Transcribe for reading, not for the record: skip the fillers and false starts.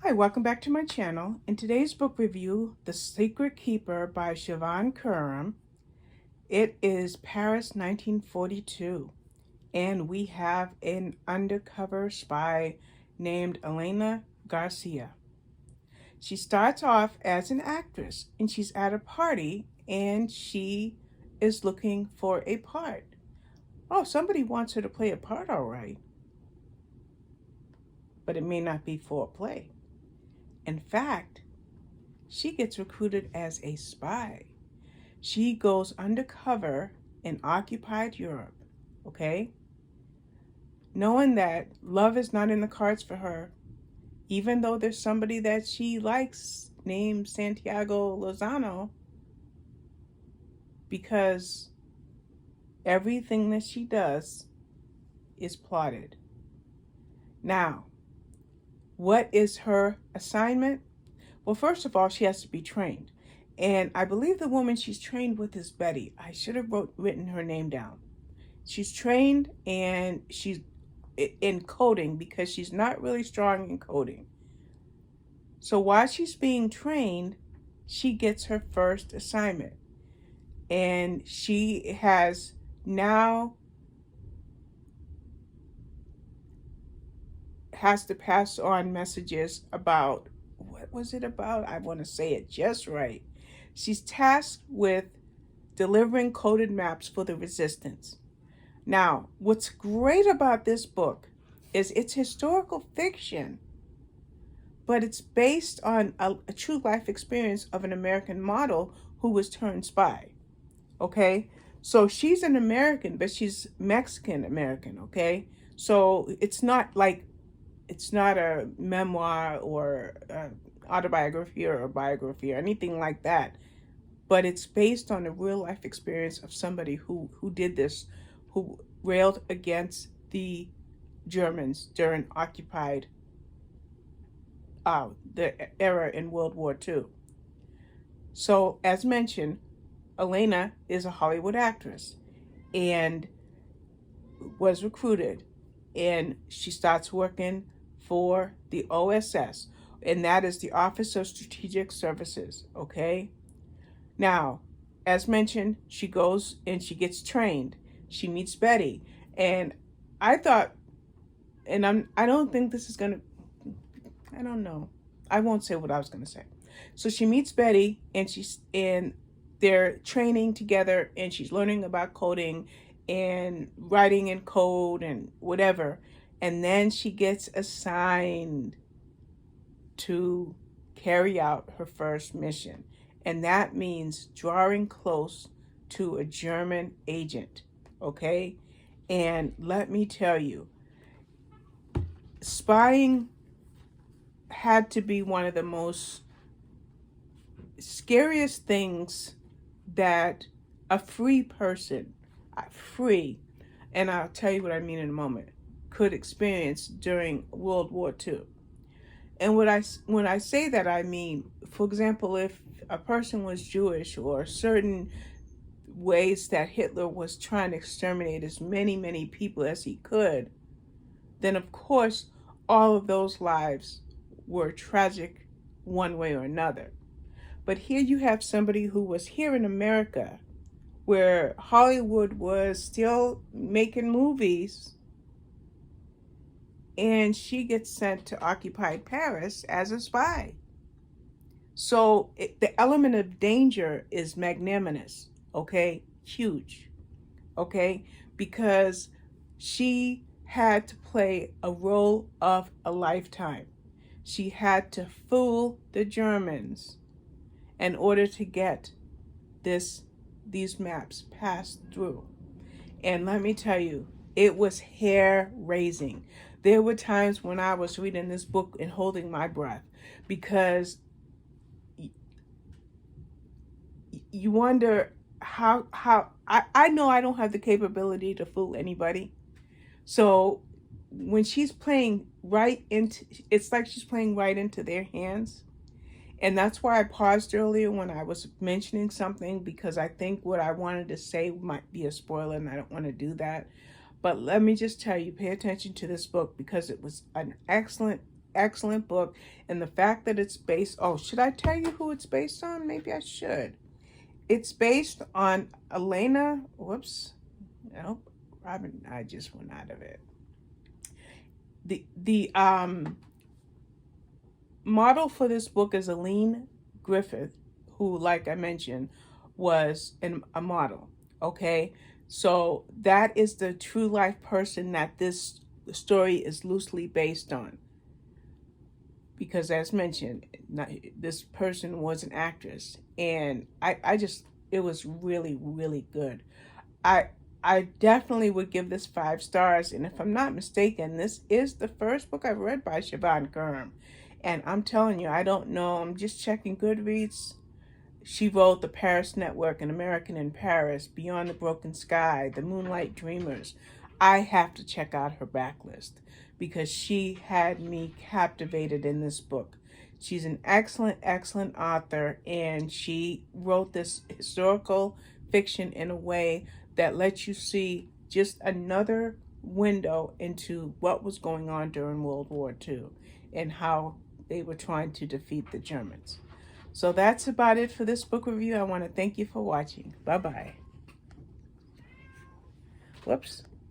Hi, welcome back to my channel. In today's book review, The Secret Keeper by Siobhan Curham. It is Paris 1942, and we have an undercover spy named Elena Garcia. She starts off as an actress, and she's at a party, and she is looking for a part. Oh, somebody wants her to play a part, all right, but it may not be for a play. In fact, she gets recruited as a spy. She goes undercover in occupied Europe, okay? Knowing that love is not in the cards for her, even though there's somebody that she likes named Santiago Lozano, because everything that she does is plotted. Now, what is her assignment? Well, first of all, she has to be trained. And I believe the woman she's trained with is Betty. I should have written her name down. She's trained and she's in coding because she's not really strong in coding. So while she's being trained, she gets her first assignment. And she has now has to pass on messages about, what was it about? I want to say it just right. She's tasked with delivering coded maps for the resistance. Now, what's great about this book is it's historical fiction, but it's based on a true life experience of an American model who was turned spy. Okay? So she's an American, but she's Mexican American, okay? So it's not a memoir or autobiography or a biography or anything like that, but it's based on a real life experience of somebody who did this, who railed against the Germans during the era in World War II. So, as mentioned, Elena is a Hollywood actress and was recruited, and she starts working for the OSS, and that is the Office of Strategic Services, okay? Now, as mentioned, she goes and she gets trained. She meets Betty, and I thought, and I don't think this is gonna, I don't know. I won't say what I was gonna say. So she meets Betty, and they're training together, and she's learning about coding and writing in code and whatever. And then she gets assigned to carry out her first mission. And that means drawing close to a German agent, okay? And let me tell you, spying had to be one of the most scariest things that a free person, and I'll tell you what I mean in a moment, could experience during World War II. And when I say that, I mean, for example, if a person was Jewish or certain ways that Hitler was trying to exterminate as many people as he could, then of course all of those lives were tragic one way or another. But here you have somebody who was here in America where Hollywood was still making movies, and she gets sent to occupied Paris as a spy. So the element of danger is magnanimous, okay? Huge, okay? Because she had to play a role of a lifetime. She had to fool the Germans in order to get these maps passed through. And let me tell you, it was hair-raising. There were times when I was reading this book and holding my breath, because you wonder how I know I don't have the capability to fool anybody. So when she's playing it's like she's playing right into their hands. And that's why I paused earlier when I was mentioning something, because I think what I wanted to say might be a spoiler, and I don't want to do that. But let me just tell you, pay attention to this book, because it was an excellent excellent book. And the fact that it's based, oh, should I tell you who it's based on? Maybe I should. It's based on Elena, whoops, nope, Robin, I just went out of it. The model for this book is Aline Griffith, who, like I mentioned, was a model. Okay, so that is the true life person that this story is loosely based on. Because, as mentioned, this person was an actress, and I just, it was really, really good. I I definitely would give this 5 stars, and if I'm not mistaken, this is the first book I've read by Siobhan Curham. And I'm telling you, I don't know, I'm just checking Goodreads. She wrote The Paris Network, An American in Paris, Beyond the Broken Sky, The Moonlight Dreamers. I have to check out her backlist because she had me captivated in this book. She's an excellent, excellent author, and she wrote this historical fiction in a way that lets you see just another window into what was going on during World War II and how they were trying to defeat the Germans. So that's about it for this book review. I want to thank you for watching. Bye-bye. Whoops.